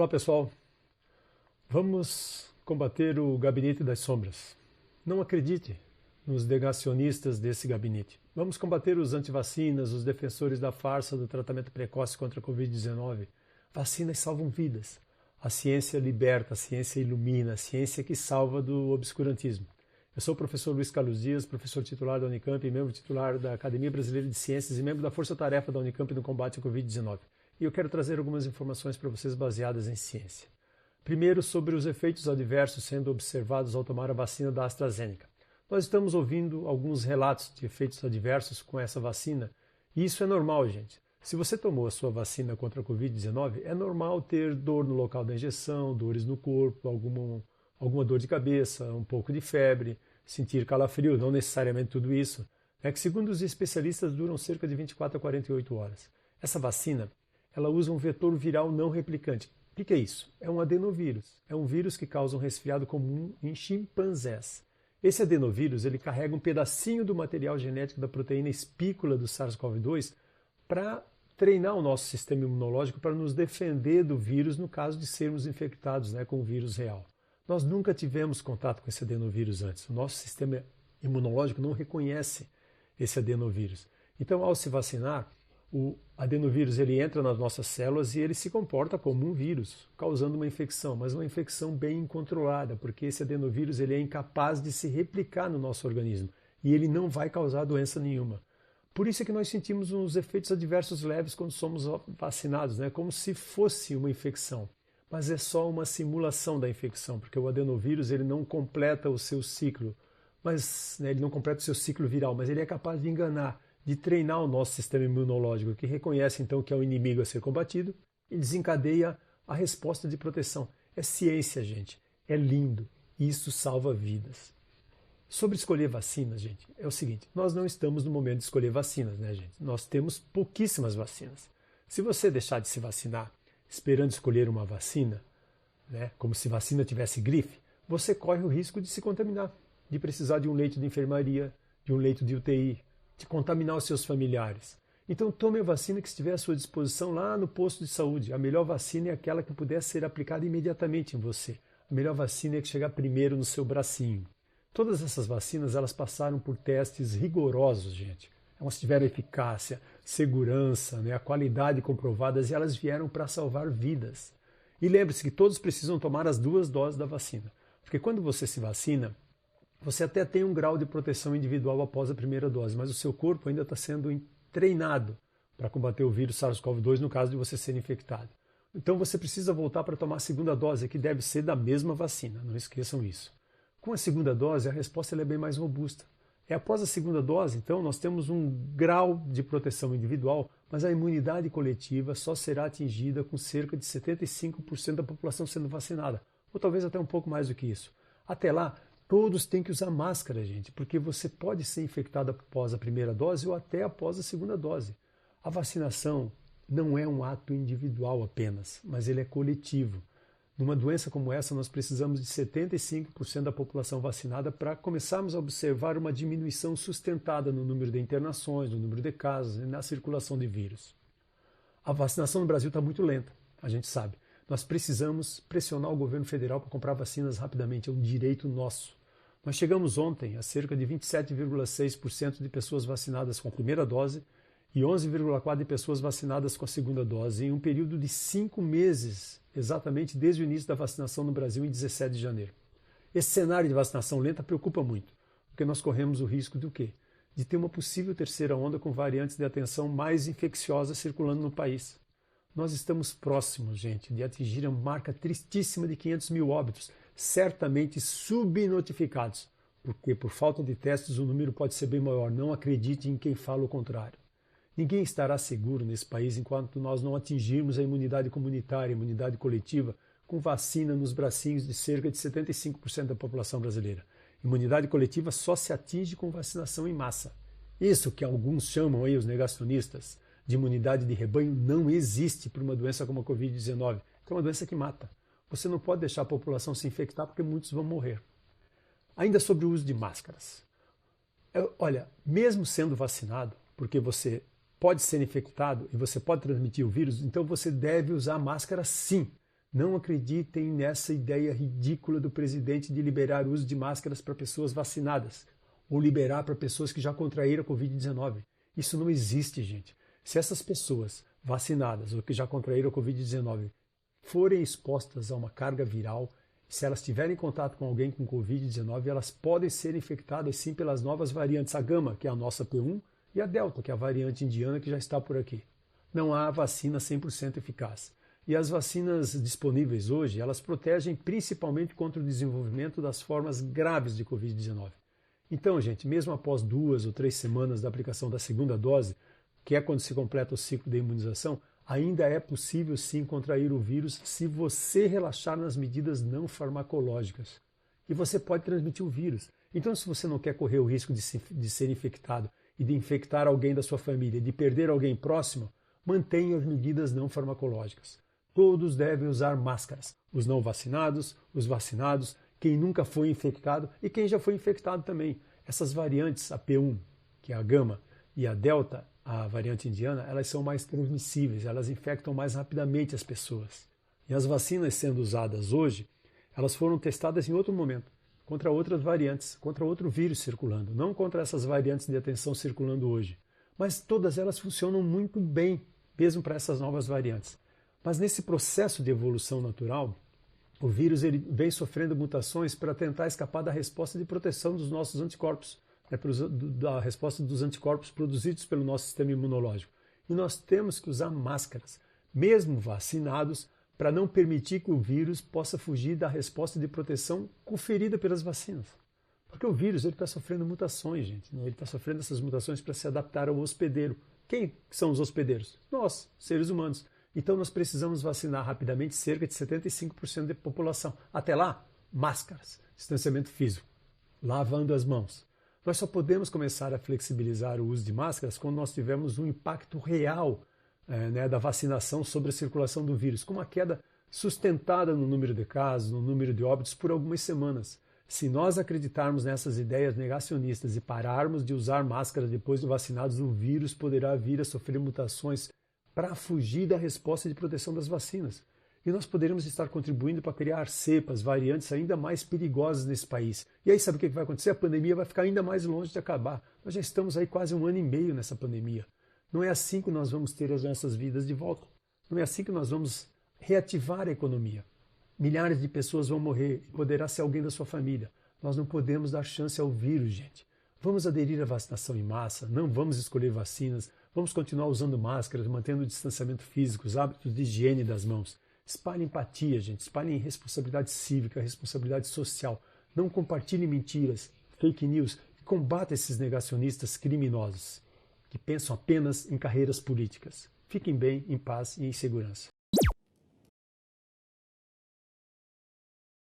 Olá pessoal, vamos combater o gabinete das sombras. Não acredite nos negacionistas desse gabinete. Vamos combater os antivacinas, os defensores da farsa do tratamento precoce contra a Covid-19. Vacinas salvam vidas. A ciência liberta, a ciência ilumina, a ciência que salva do obscurantismo. Eu sou o professor Luiz Carlos Dias, professor titular da Unicamp, membro titular da Academia Brasileira de Ciências e membro da Força Tarefa da Unicamp no combate à Covid-19. E eu quero trazer algumas informações para vocês baseadas em ciência. Primeiro, sobre os efeitos adversos sendo observados ao tomar a vacina da AstraZeneca. Nós estamos ouvindo alguns relatos de efeitos adversos com essa vacina, e isso é normal, gente. Se você tomou a sua vacina contra a Covid-19, é normal ter dor no local da injeção, dores no corpo, alguma dor de cabeça, um pouco de febre, sentir calafrio, não necessariamente tudo isso, que segundo os especialistas duram cerca de 24 a 48 horas. Essa vacina, ela usa um vetor viral não replicante. O que é isso? É um adenovírus. É um vírus que causa um resfriado comum em chimpanzés. Esse adenovírus, ele carrega um pedacinho do material genético da proteína espícula do SARS-CoV-2 para treinar o nosso sistema imunológico para nos defender do vírus no caso de sermos infectados com o vírus real. Nós nunca tivemos contato com esse adenovírus antes. O nosso sistema imunológico não reconhece esse adenovírus. Então, ao se vacinar, o adenovírus ele entra nas nossas células e ele se comporta como um vírus, causando uma infecção, mas uma infecção bem controlada, porque esse adenovírus ele é incapaz de se replicar no nosso organismo e ele não vai causar doença nenhuma. Por isso é que nós sentimos uns efeitos adversos leves quando somos vacinados, como se fosse uma infecção. Mas é só uma simulação da infecção, porque o adenovírus ele não completa o seu ciclo, ele não completa o seu ciclo viral, mas ele é capaz de enganar, de treinar o nosso sistema imunológico, que reconhece então que é um inimigo a ser combatido e desencadeia a resposta de proteção. É ciência, gente. É lindo. Isso salva vidas. Sobre escolher vacinas, gente, é o seguinte, nós não estamos no momento de escolher vacinas, gente? Nós temos pouquíssimas vacinas. Se você deixar de se vacinar esperando escolher uma vacina, como se vacina tivesse grife, você corre o risco de se contaminar, de precisar de um leito de enfermaria, de um leito de UTI, de contaminar os seus familiares. Então tome a vacina que estiver à sua disposição lá no posto de saúde. A melhor vacina é aquela que puder ser aplicada imediatamente em você. A melhor vacina é que chegar primeiro no seu bracinho. Todas essas vacinas elas passaram por testes rigorosos, gente. Elas tiveram eficácia, segurança, a qualidade comprovadas e elas vieram para salvar vidas. E lembre-se que todos precisam tomar as 2 doses da vacina. Porque quando você se vacina, você até tem um grau de proteção individual após a primeira dose, mas o seu corpo ainda está sendo treinado para combater o vírus SARS-CoV-2 no caso de você ser infectado. Então você precisa voltar para tomar a segunda dose, que deve ser da mesma vacina, não esqueçam isso. Com a segunda dose, a resposta é bem mais robusta. Após a segunda dose, então, nós temos um grau de proteção individual, mas a imunidade coletiva só será atingida com cerca de 75% da população sendo vacinada, ou talvez até um pouco mais do que isso. Até lá, todos têm que usar máscara, gente, porque você pode ser infectado após a primeira dose ou até após a segunda dose. A vacinação não é um ato individual apenas, mas ele é coletivo. Numa doença como essa, nós precisamos de 75% da população vacinada para começarmos a observar uma diminuição sustentada no número de internações, no número de casos e na circulação de vírus. A vacinação no Brasil está muito lenta, a gente sabe. Nós precisamos pressionar o governo federal para comprar vacinas rapidamente, é um direito nosso. Nós chegamos ontem a cerca de 27,6% de pessoas vacinadas com a primeira dose e 11,4% de pessoas vacinadas com a segunda dose em um período de 5 meses, exatamente desde o início da vacinação no Brasil em 17 de janeiro. Esse cenário de vacinação lenta preocupa muito, porque nós corremos o risco do quê? De ter uma possível terceira onda com variantes de atenção mais infecciosas circulando no país. Nós estamos próximos, gente, de atingir a marca tristíssima de 500 mil óbitos, certamente subnotificados, porque por falta de testes o número pode ser bem maior. Não acredite em quem fala o contrário. Ninguém estará seguro nesse país enquanto nós não atingirmos a imunidade comunitária, a imunidade coletiva, com vacina nos bracinhos de cerca de 75% da população brasileira. Imunidade coletiva só se atinge com vacinação em massa. Isso que alguns chamam aí, os negacionistas, de imunidade de rebanho, não existe para uma doença como a Covid-19, que é uma doença que mata. Você não pode deixar a população se infectar porque muitos vão morrer. Ainda sobre o uso de máscaras. Olha, mesmo sendo vacinado, porque você pode ser infectado e você pode transmitir o vírus, então você deve usar máscara sim. Não acreditem nessa ideia ridícula do presidente de liberar o uso de máscaras para pessoas vacinadas ou liberar para pessoas que já contraíram a Covid-19. Isso não existe, gente. Se essas pessoas vacinadas ou que já contraíram a Covid-19 forem expostas a uma carga viral, se elas tiverem contato com alguém com Covid-19, elas podem ser infectadas sim pelas novas variantes, a Gama, que é a nossa P1, e a Delta, que é a variante indiana que já está por aqui. Não há vacina 100% eficaz. E as vacinas disponíveis hoje, elas protegem principalmente contra o desenvolvimento das formas graves de Covid-19. Então, gente, mesmo após 2 ou 3 semanas da aplicação da segunda dose, que é quando se completa o ciclo de imunização, ainda é possível sim contrair o vírus se você relaxar nas medidas não farmacológicas. E você pode transmitir o vírus. Então, se você não quer correr o risco de ser infectado e de infectar alguém da sua família, de perder alguém próximo, mantenha as medidas não farmacológicas. Todos devem usar máscaras. Os não vacinados, os vacinados, quem nunca foi infectado e quem já foi infectado também. Essas variantes, a P1, que é a Gama, e a Delta, a variante indiana, elas são mais transmissíveis, elas infectam mais rapidamente as pessoas. E as vacinas sendo usadas hoje, elas foram testadas em outro momento, contra outras variantes, contra outro vírus circulando, não contra essas variantes de atenção circulando hoje. Mas todas elas funcionam muito bem, mesmo para essas novas variantes. Mas nesse processo de evolução natural, o vírus ele vem sofrendo mutações para tentar escapar da resposta de proteção dos nossos anticorpos, da resposta dos anticorpos produzidos pelo nosso sistema imunológico. E nós temos que usar máscaras, mesmo vacinados, para não permitir que o vírus possa fugir da resposta de proteção conferida pelas vacinas. Porque o vírus está sofrendo mutações, gente. Ele está sofrendo essas mutações para se adaptar ao hospedeiro. Quem são os hospedeiros? Nós, seres humanos. Então nós precisamos vacinar rapidamente cerca de 75% da população. Até lá, máscaras, distanciamento físico, lavando as mãos. Nós só podemos começar a flexibilizar o uso de máscaras quando nós tivermos um impacto real da vacinação sobre a circulação do vírus, com uma queda sustentada no número de casos, no número de óbitos por algumas semanas. Se nós acreditarmos nessas ideias negacionistas e pararmos de usar máscaras depois de vacinados, o vírus poderá vir a sofrer mutações para fugir da resposta de proteção das vacinas. E nós poderemos estar contribuindo para criar cepas, variantes ainda mais perigosas nesse país. E aí sabe o que vai acontecer? A pandemia vai ficar ainda mais longe de acabar. Nós já estamos aí quase 1 ano e meio nessa pandemia. Não é assim que nós vamos ter as nossas vidas de volta. Não é assim que nós vamos reativar a economia. Milhares de pessoas vão morrer e poderá ser alguém da sua família. Nós não podemos dar chance ao vírus, gente. Vamos aderir à vacinação em massa, não vamos escolher vacinas, vamos continuar usando máscaras, mantendo o distanciamento físico, os hábitos de higiene das mãos. Espalhe empatia, gente. Espalhe responsabilidade cívica, responsabilidade social. Não compartilhe mentiras, fake news. E combata esses negacionistas criminosos que pensam apenas em carreiras políticas. Fiquem bem, em paz e em segurança.